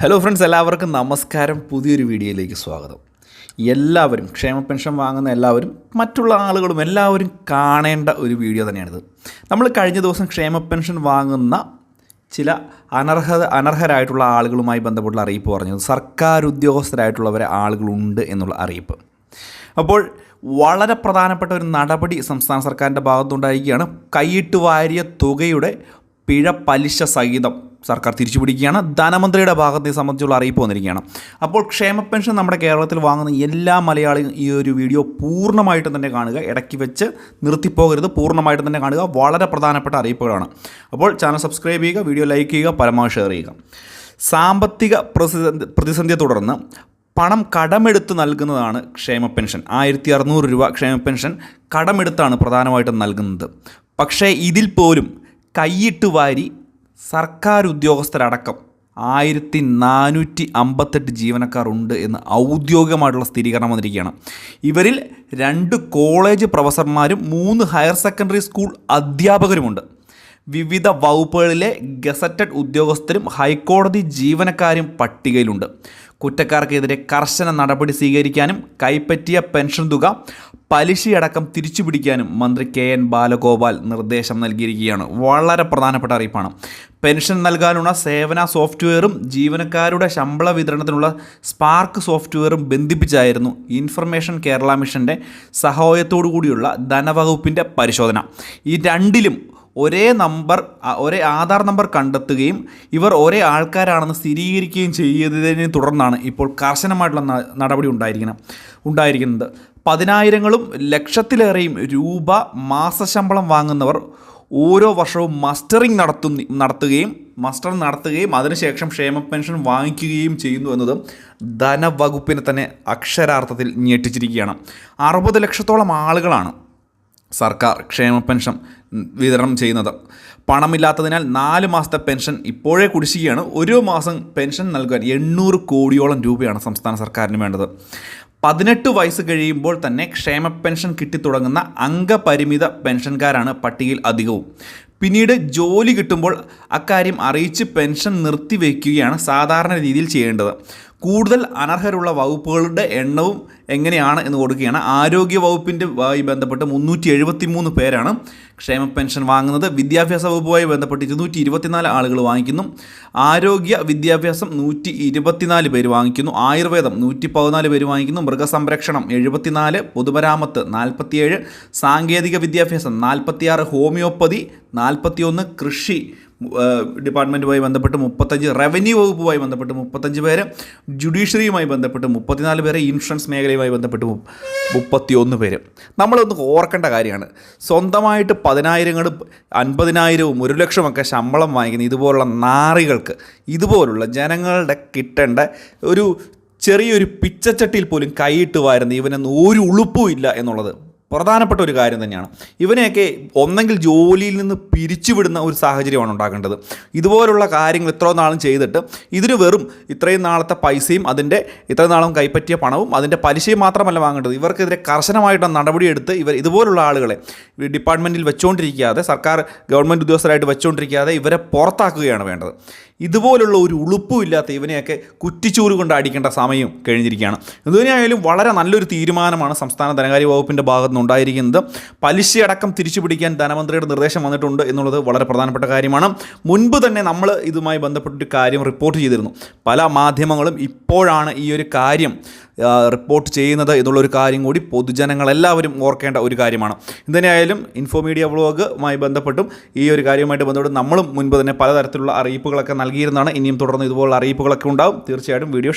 Hello friends, എല്ലാവർക്കും നമസ്കാരം. പുതിയൊരു വീഡിയോയിലേക്ക് സ്വാഗതം. എല്ലാവരും ക്ഷേമ പെൻഷൻ വാങ്ങുന്ന എല്ലാവരും മറ്റുള്ള ആളുകളും എല്ലാവരും കാണേണ്ട ഒരു വീഡിയോ തന്നെയാണിത്. നമ്മൾ കഴിഞ്ഞ ദിവസം ക്ഷേമ പെൻഷൻ വാങ്ങുന്ന ചില അനർഹരായിട്ടുള്ള ആളുകളുമായി ബന്ധപ്പെട്ടുള്ള അറിയിപ്പ് പറഞ്ഞത് സർക്കാർ ഉദ്യോഗസ്ഥരായിട്ടുള്ളവരെ ആളുകളുണ്ട് എന്നുള്ള അറിയിപ്പ്. അപ്പോൾ വളരെ പ്രധാനപ്പെട്ട ഒരു നടപടി സംസ്ഥാന സർക്കാരിൻ്റെ ഭാഗത്തുണ്ടായിരിക്കുകയാണ്. കൈയിട്ട് വാരിയ തുകയുടെ പിഴ പലിശ സഹിതം സർക്കാർ തിരിച്ചു പിടിക്കുകയാണ്. ധനമന്ത്രിയുടെ ഭാഗത്തെ സംബന്ധിച്ചുള്ള അറിയിപ്പ് വന്നിരിക്കുകയാണ്. അപ്പോൾ ക്ഷേമ പെൻഷൻ നമ്മുടെ കേരളത്തിൽ വാങ്ങുന്ന എല്ലാ മലയാളികളും ഈ ഒരു വീഡിയോ പൂർണ്ണമായിട്ടും തന്നെ കാണുക. ഇടയ്ക്ക് വെച്ച് നിർത്തിപ്പോകരുത്, പൂർണ്ണമായിട്ടും തന്നെ കാണുക. വളരെ പ്രധാനപ്പെട്ട അറിയിപ്പുകളാണ്. അപ്പോൾ ചാനൽ സബ്സ്ക്രൈബ് ചെയ്യുക, വീഡിയോ ലൈക്ക് ചെയ്യുക, പരമാവധി ഷെയർ ചെയ്യുക. സാമ്പത്തിക പ്രതിസന്ധിയെ തുടർന്ന് പണം കടമെടുത്ത് നൽകുന്നതാണ് ക്ഷേമ പെൻഷൻ. 1600 രൂപ ക്ഷേമ പെൻഷൻ കടമെടുത്താണ് പ്രധാനമായിട്ടും നൽകുന്നത്. പക്ഷേ ഇതിൽ പോലും കൈയിട്ട് വാരി സർക്കാർ ഉദ്യോഗസ്ഥരടക്കം 1458 ജീവനക്കാർ ഉണ്ട് എന്ന് ഔദ്യോഗികമായിട്ടുള്ള സ്ഥിരീകരണം വന്നിരിക്കുകയാണ്. ഇവരിൽ 2 കോളേജ് പ്രൊഫസർമാരും 3 ഹയർ സെക്കൻഡറി സ്കൂൾ അധ്യാപകരുമുണ്ട്. വിവിധ വകുപ്പുകളിലെ ഗസറ്റഡ് ഉദ്യോഗസ്ഥരും ഹൈക്കോടതി ജീവനക്കാരും പട്ടികയിലുണ്ട്. കുറ്റക്കാർക്കെതിരെ കർശന നടപടി സ്വീകരിക്കാനും കൈപ്പറ്റിയ പെൻഷൻ തുക പലിശയടക്കം തിരിച്ചുപിടിക്കാനും മന്ത്രി KN ബാലഗോപാൽ നിർദ്ദേശം നൽകിയിരിക്കുകയാണ്. വളരെ പ്രധാനപ്പെട്ട അറിയിപ്പാണ്. പെൻഷൻ നൽകാനുള്ള സേവന സോഫ്റ്റ്വെയറും ജീവനക്കാരുടെ ശമ്പള വിതരണത്തിനുള്ള സ്പാർക്ക് സോഫ്റ്റ്വെയറും ബന്ധിപ്പിച്ചായിരുന്നു ഇൻഫർമേഷൻ കേരള മിഷൻ്റെ സഹായത്തോടു കൂടിയുള്ള ധനവകുപ്പിൻ്റെ പരിശോധന. ഈ രണ്ടിലും ഒരേ ആധാർ നമ്പർ കണ്ടെത്തുകയും ഇവർ ഒരേ ആൾക്കാരാണെന്ന് സ്ഥിരീകരിക്കുകയും ചെയ്തതിനെ തുടർന്നാണ് ഇപ്പോൾ കർശനമായിട്ടുള്ള നടപടി ഉണ്ടായിരിക്കുന്നത്. 10,000ങ്ങളും ലക്ഷത്തിലേറെയും രൂപ മാസശമ്പളം വാങ്ങുന്നവർ ഓരോ വർഷവും മസ്റ്ററിംഗ് നടത്തുകയും അതിനുശേഷം ക്ഷേമ പെൻഷൻ വാങ്ങിക്കുകയും ചെയ്യുന്നു എന്നത് ധനവകുപ്പിനെ തന്നെ അക്ഷരാർത്ഥത്തിൽ ഞെട്ടിച്ചിരിക്കുകയാണ്. 60 ലക്ഷത്തോളം ആളുകളാണ് സർക്കാർ ക്ഷേമ പെൻഷൻ വിതരണം ചെയ്യുന്നത്. പണമില്ലാത്തതിനാൽ 4 മാസത്തെ പെൻഷൻ ഇപ്പോഴേ കുടിശ്ശികയാണ്. ഓരോ മാസം പെൻഷൻ നൽകാൻ 800 കോടിയോളം രൂപയാണ് സംസ്ഥാന സർക്കാരിന് വേണ്ടത്. 18 വയസ്സ് കഴിയുമ്പോൾ തന്നെ ക്ഷേമ പെൻഷൻ കിട്ടിത്തുടങ്ങുന്ന അംഗപരിമിത പെൻഷൻകാരാണ് പട്ടികയിൽ അധികവും. പിന്നീട് ജോലി കിട്ടുമ്പോൾ അക്കാര്യം അറിയിച്ച് പെൻഷൻ നിർത്തിവെക്കുകയാണ് സാധാരണ രീതിയിൽ ചെയ്യേണ്ടത്. കൂടുതൽ അനർഹരുള്ള വകുപ്പുകളുടെ എണ്ണവും എങ്ങനെയാണ് എന്ന് കൊടുക്കുകയാണ്. ആരോഗ്യ വകുപ്പിൻ്റെയുമായി ബന്ധപ്പെട്ട് 373 പേരാണ് ക്ഷേമ പെൻഷൻ വാങ്ങുന്നത്. വിദ്യാഭ്യാസ വകുപ്പുമായി ബന്ധപ്പെട്ട് 224 ആളുകൾ വാങ്ങിക്കുന്നു. ആരോഗ്യ വിദ്യാഭ്യാസം 124 പേര് വാങ്ങിക്കുന്നു. ആയുർവേദം 114 പേര് വാങ്ങിക്കുന്നു. മൃഗസംരക്ഷണം 74, പൊതുമരാമത്ത് 47, സാങ്കേതിക വിദ്യാഭ്യാസം 46, ഹോമിയോപ്പതി 41, കൃഷി ഡിപ്പാർട്ട്മെൻറ്റുമായി ബന്ധപ്പെട്ട് 35, റവന്യൂ വകുപ്പുമായി ബന്ധപ്പെട്ട് 35 പേര്, ജുഡീഷ്യറിയുമായി ബന്ധപ്പെട്ട് 34 പേര്, ഇൻഷുറൻസ് മേഖലയുമായി ബന്ധപ്പെട്ട് 31 പേര്. നമ്മളൊന്ന് ഓർക്കേണ്ട കാര്യമാണ്, സ്വന്തമായിട്ട് 10,000ങ്ങളും 50,000വും 1 ലക്ഷമൊക്കെ ശമ്പളം വാങ്ങിക്കുന്ന ഇതുപോലുള്ള നാറികൾക്ക്, ഇതുപോലുള്ള ജനങ്ങളുടെ കിട്ടേണ്ട ഒരു ചെറിയൊരു പിച്ചച്ചട്ടിയിൽ പോലും കൈയിട്ട് വാരുന്ന ഇവനൊന്നും ഒരു ഉളുപ്പും ഇല്ല എന്നുള്ളത് പ്രധാനപ്പെട്ട ഒരു കാര്യം തന്നെയാണ്. ഇവനെയൊക്കെ ഒന്നെങ്കിൽ ജോലിയിൽ നിന്ന് പിരിച്ചുവിടുന്ന ഒരു സാഹചര്യമാണ് ഉണ്ടാക്കേണ്ടത്. ഇതുപോലുള്ള കാര്യങ്ങൾ ഇത്രയും നാളും ചെയ്തിട്ട് ഇതിന് വെറും ഇത്രയും നാളത്തെ പൈസയും ഇത്രയും നാളും കൈപ്പറ്റിയ പണവും അതിൻ്റെ പലിശയും മാത്രമല്ല വാങ്ങേണ്ടത്. ഇവർക്കെതിരെ കർശനമായിട്ട് നടപടിയെടുത്ത് ഇതുപോലുള്ള ആളുകളെ ഡിപ്പാർട്ട്മെൻറ്റിൽ വെച്ചുകൊണ്ടിരിക്കാതെ, സർക്കാർ ഗവൺമെൻറ് ഉദ്യോഗസ്ഥരായിട്ട് വെച്ചുകൊണ്ടിരിക്കാതെ ഇവരെ പുറത്താക്കുകയാണ് വേണ്ടത്. ഇതുപോലുള്ള ഒരു ഉളുപ്പുമില്ലാത്ത ഇവനെയൊക്കെ കുറ്റിച്ചൂറ് കൊണ്ട് അടിക്കേണ്ട സമയം കഴിഞ്ഞിരിക്കുകയാണ്. എന്തുതന്നെയായാലും വളരെ നല്ലൊരു തീരുമാനമാണ് സംസ്ഥാന ധനകാര്യ വകുപ്പിൻ്റെ ഭാഗത്തുനിന്ന് ഉണ്ടായിരിക്കുന്നത്. പലിശയടക്കം തിരിച്ചു പിടിക്കാൻ ധനമന്ത്രിയുടെ നിർദ്ദേശം വന്നിട്ടുണ്ട് എന്നുള്ളത് വളരെ പ്രധാനപ്പെട്ട കാര്യമാണ്. മുൻപ് തന്നെ നമ്മൾ ഇതുമായി ബന്ധപ്പെട്ടൊരു കാര്യം റിപ്പോർട്ട് ചെയ്തിരുന്നു. പല മാധ്യമങ്ങളും ഇപ്പോഴാണ് ഈ ഒരു കാര്യം റിപ്പോർട്ട് ചെയ്യുന്നത് എന്നുള്ളൊരു കാര്യം കൂടി പൊതുജനങ്ങളെല്ലാവരും ഓർക്കേണ്ട ഒരു കാര്യമാണ്. എന്തിനായാലും ഇൻഫോ മീഡിയ വ്ളോഗുമായി ബന്ധപ്പെട്ടും ഈ ഒരു കാര്യവുമായിട്ട് ബന്ധപ്പെട്ട് നമ്മളും മുൻപ് തന്നെ പലതരത്തിലുള്ള അറിയിപ്പുകളൊക്കെ നൽകിയിരുന്നതാണ്. ഇനിയും തുടർന്ന് ഇതുപോലുള്ള അറിയിപ്പുകളൊക്കെ ഉണ്ടാകും. തീർച്ചയായിട്ടും വീഡിയോ